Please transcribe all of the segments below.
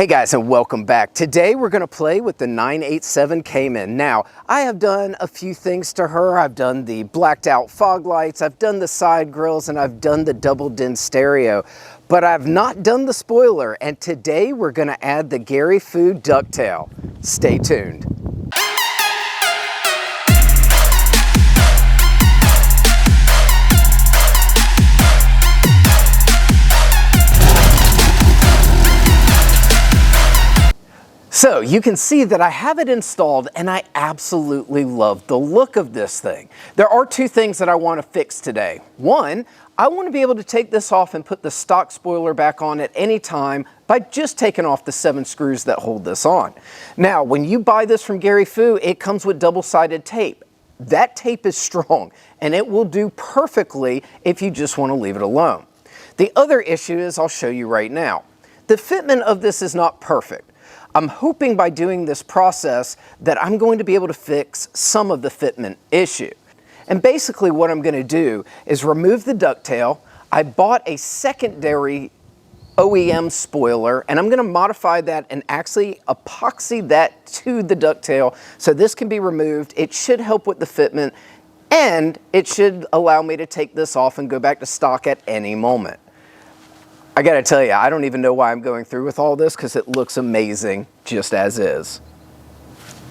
Hey guys, and welcome back. Today we're going to play with the 987 Cayman. Now, I have done a few things to her. I've done the blacked out fog lights, I've done the side grills, and I've done the double din stereo. But I've not done the spoiler, and today we're going to add the Foo Ducktail. Stay tuned. So you can see that I have it installed and I absolutely love the look of this thing. There are two things that I want to fix today. One, I want to be able to take this off and put the stock spoiler back on at any time by just taking off the 7 screws that hold this on. Now, when you buy this from Foo, it comes with double-sided tape. That tape is strong and it will do perfectly if you just want to leave it alone. The other issue is I'll show you right now. The fitment of this is not perfect. I'm hoping by doing this process that I'm going to be able to fix some of the fitment issue. And basically what I'm going to do is remove the ducktail. I bought a secondary OEM spoiler and I'm going to modify that and actually epoxy that to the ducktail so this can be removed. It should help with the fitment and it should allow me to take this off and go back to stock at any moment. I gotta tell you, I don't even know why I'm going through with all this because it looks amazing just as is.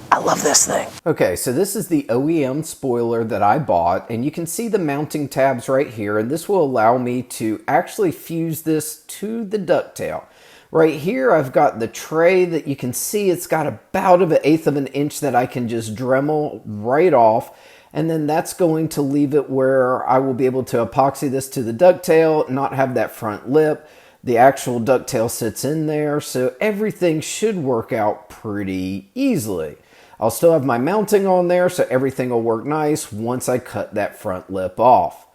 I love this thing. Okay, so this is the OEM spoiler that I bought, and you can see the mounting tabs right here, and this will allow me to actually fuse this to the ducktail. Right here, I've got the tray that you can see it's got about 1/8 of an inch that I can just Dremel right off. And then that's going to leave it where I will be able to epoxy this to the ducktail, not have that front lip. The actual ducktail sits in there, so everything should work out pretty easily. I'll still have my mounting on there, so everything will work nice once I cut that front lip off.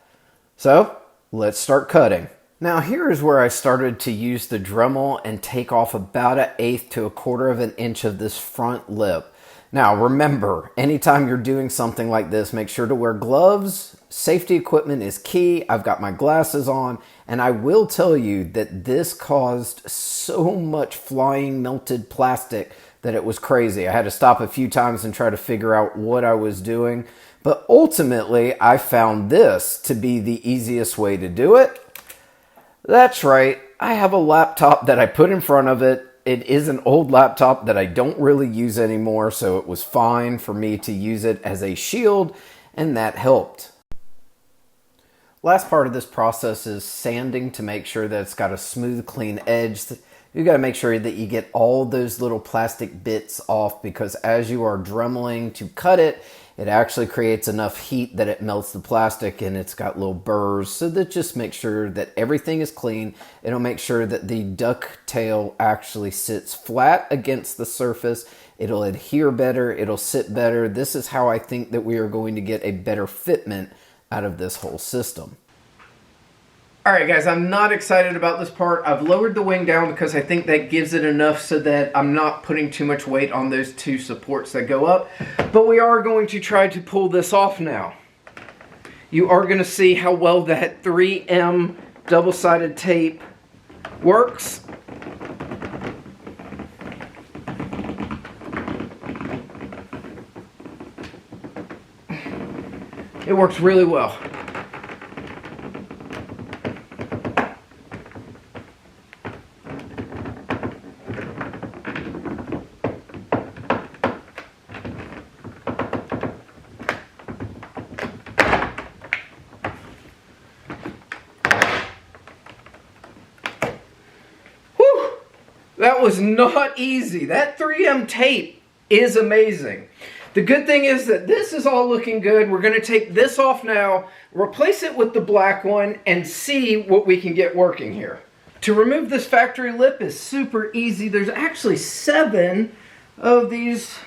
So, let's start cutting. Now here is where I started to use the Dremel and take off about 1/8 to 1/4 of an inch of this front lip. Now remember, anytime you're doing something like this, make sure to wear gloves. Safety equipment is key. I've got my glasses on, and I will tell you that this caused so much flying melted plastic that it was crazy. I had to stop a few times and try to figure out what I was doing. But ultimately, I found this to be the easiest way to do it. That's right, I have a laptop that I put in front of it. It is an old laptop that I don't really use anymore, so it was fine for me to use it as a shield, and that helped. Last part of this process is sanding to make sure that it's got a smooth, clean edge. You got to make sure that you get all those little plastic bits off because as you are dremeling to cut it, it actually creates enough heat that it melts the plastic and it's got little burrs. So that just make sure that everything is clean. It'll make sure that the ducktail actually sits flat against the surface. It'll adhere better. It'll sit better. This is how I think that we are going to get a better fitment out of this whole system. All right, guys, I'm not excited about this part. I've lowered the wing down because I think that gives it enough so that I'm not putting too much weight on those two supports that go up. But we are going to try to pull this off now. You are going to see how well that 3M double-sided tape works. It works really well. That was not easy. That 3M tape is amazing. The good thing is that this is all looking good. We're going to take this off now, replace it with the black one, and see what we can get working here. To remove this factory lip is super easy. There's actually 7 of these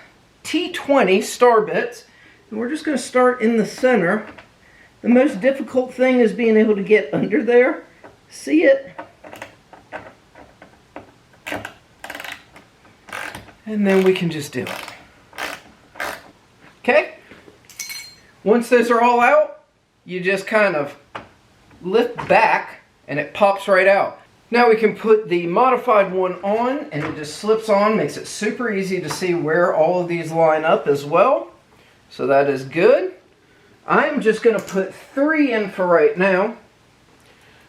T20 star bits. And we're just going to start in the center. The most difficult thing is being able to get under there. See it? And then we can just do it. Okay? Once those are all out, you just kind of lift back and it pops right out. Now we can put the modified one on, and it just slips on, makes it super easy to see where all of these line up as well. So that is good. I'm just going to put 3 in for right now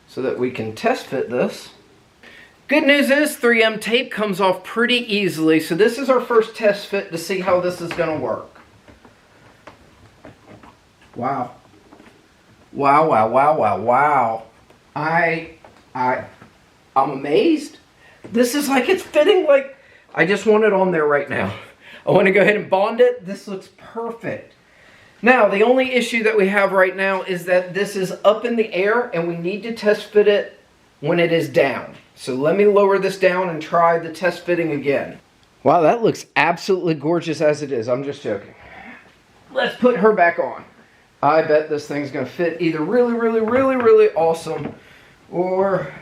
so that we can test fit this. Good news is 3M tape comes off pretty easily, so this is our first test fit to see how this is going to work. Wow. Wow, wow, wow, wow, wow. I'm amazed. This is like it's fitting like, I just want it on there right now. I want to go ahead and bond it. This looks perfect. Now, the only issue that we have right now is that this is up in the air and we need to test fit it when it is down. So let me lower this down and try the test fitting again. Wow, that looks absolutely gorgeous as it is. I'm just joking. Let's put her back on. I bet this thing's going to fit either really, really, really, really awesome or...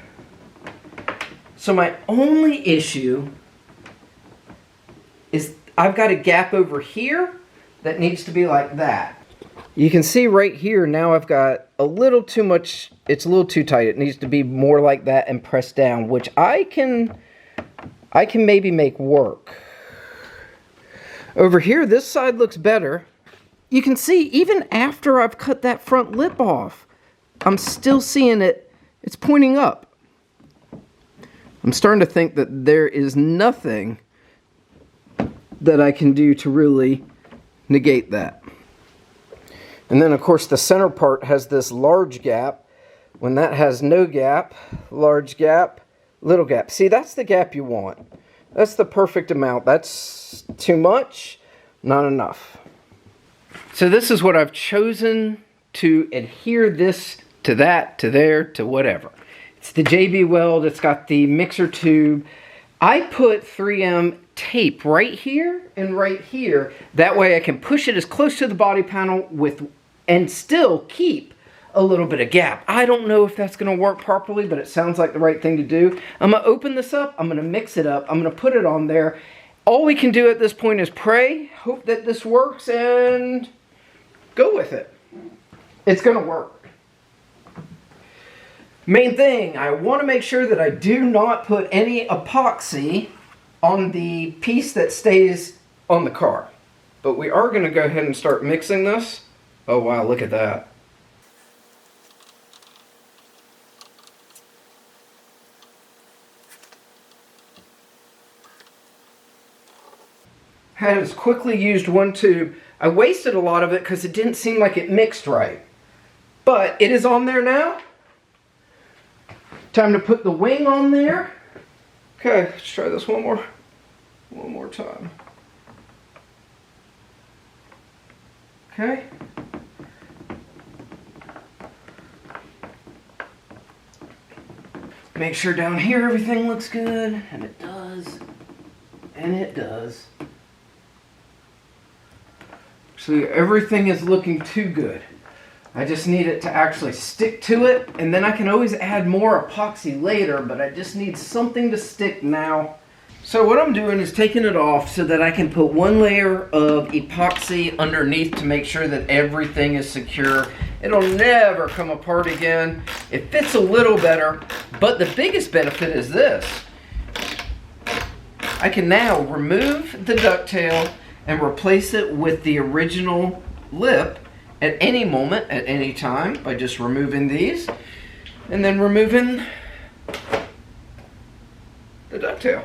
So my only issue is I've got a gap over here that needs to be like that. You can see right here now I've got a little too much, it's a little too tight. It needs to be more like that and pressed down, which I can maybe make work. Over here, this side looks better. You can see even after I've cut that front lip off, I'm still seeing it, it's pointing up. I'm starting to think that there is nothing that I can do to really negate that. And then of course the center part has this large gap. When that has no gap, large gap, little gap. See, that's the gap you want. That's the perfect amount. That's too much, not enough. So this is what I've chosen to adhere this to that, to there, to whatever. It's the JB Weld. It's got the mixer tube. I put 3M tape right here and right here. That way I can push it as close to the body panel with and still keep a little bit of gap. I don't know if that's going to work properly, but it sounds like the right thing to do. I'm going to open this up. I'm going to mix it up. I'm going to put it on there. All we can do at this point is pray, hope that this works, and go with it. It's going to work. Main thing, I want to make sure that I do not put any epoxy on the piece that stays on the car. But we are going to go ahead and start mixing this. Oh wow, look at that. Has quickly used one tube. I wasted a lot of it because it didn't seem like it mixed right. But it is on there now. Time to put the wing on there. Okay, let's try this one more time. Okay. Make sure down here everything looks good, and it does. And it does. So everything is looking too good. I just need it to actually stick to it, and then I can always add more epoxy later, but I just need something to stick now. So what I'm doing is taking it off so that I can put one layer of epoxy underneath to make sure that everything is secure. It'll never come apart again. It fits a little better, but the biggest benefit is this. I can now remove the ducktail and replace it with the original lip at any moment, at any time, by just removing these and then removing the ducktail.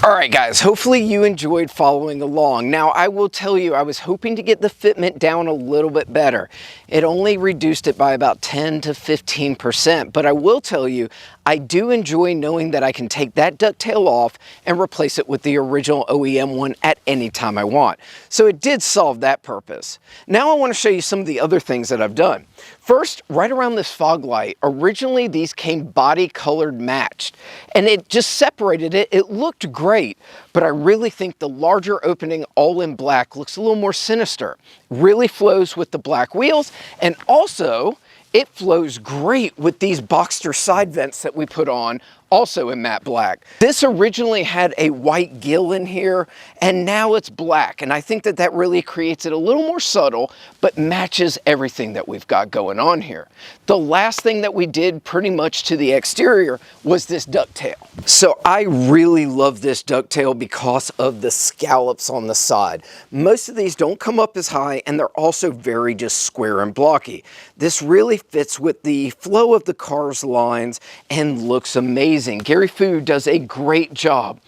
Alright guys, hopefully you enjoyed following along. Now I will tell you, I was hoping to get the fitment down a little bit better. It only reduced it by about 10 to 15%, but I will tell you, I do enjoy knowing that I can take that ducktail off and replace it with the original OEM one at any time I want. So it did solve that purpose. Now I want to show you some of the other things that I've done. First, right around this fog light, originally these came body colored matched, and it just separated it. It looked great, but I really think the larger opening all in black looks a little more sinister. Really flows with the black wheels, and also it flows great with these Boxster side vents that we put on also in matte black. This originally had a white gill in here, and now it's black. And I think that that really creates it a little more subtle, but matches everything that we've got going on here. The last thing that we did pretty much to the exterior was this ducktail. So I really love this ducktail because of the scallops on the side. Most of these don't come up as high, and they're also very just square and blocky. This really fits with the flow of the car's lines and looks amazing. Gary Foo does a great job.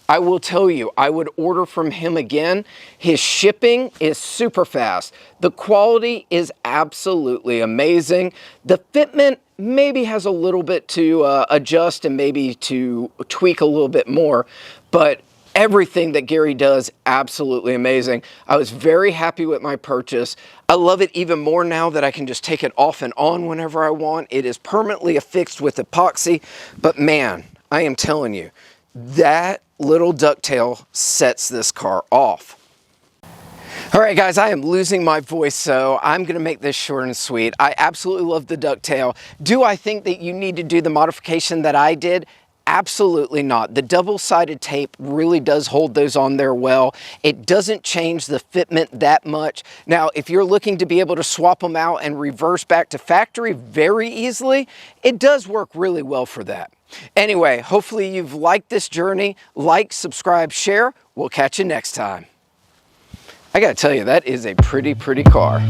I will tell you, I would order from him again. His shipping is super fast. The quality is absolutely amazing. The fitment maybe has a little bit to adjust and maybe to tweak a little bit more, but everything that Gary does, absolutely amazing. I was very happy with my purchase. I love it even more now that I can just take it off and on whenever I want. It is permanently affixed with epoxy, but man, I am telling you, that little ducktail sets this car off. All right, guys, I am losing my voice, so I'm gonna make this short and sweet. I absolutely love the ducktail. Do I think that you need to do the modification that I did? Absolutely not. The double-sided tape really does hold those on there well. It doesn't change the fitment that much. Now, if you're looking to be able to swap them out and reverse back to factory very easily, it does work really well for that. Anyway, hopefully you've liked this journey. Like, subscribe, share. We'll catch you next time. I gotta tell you, that is a pretty car.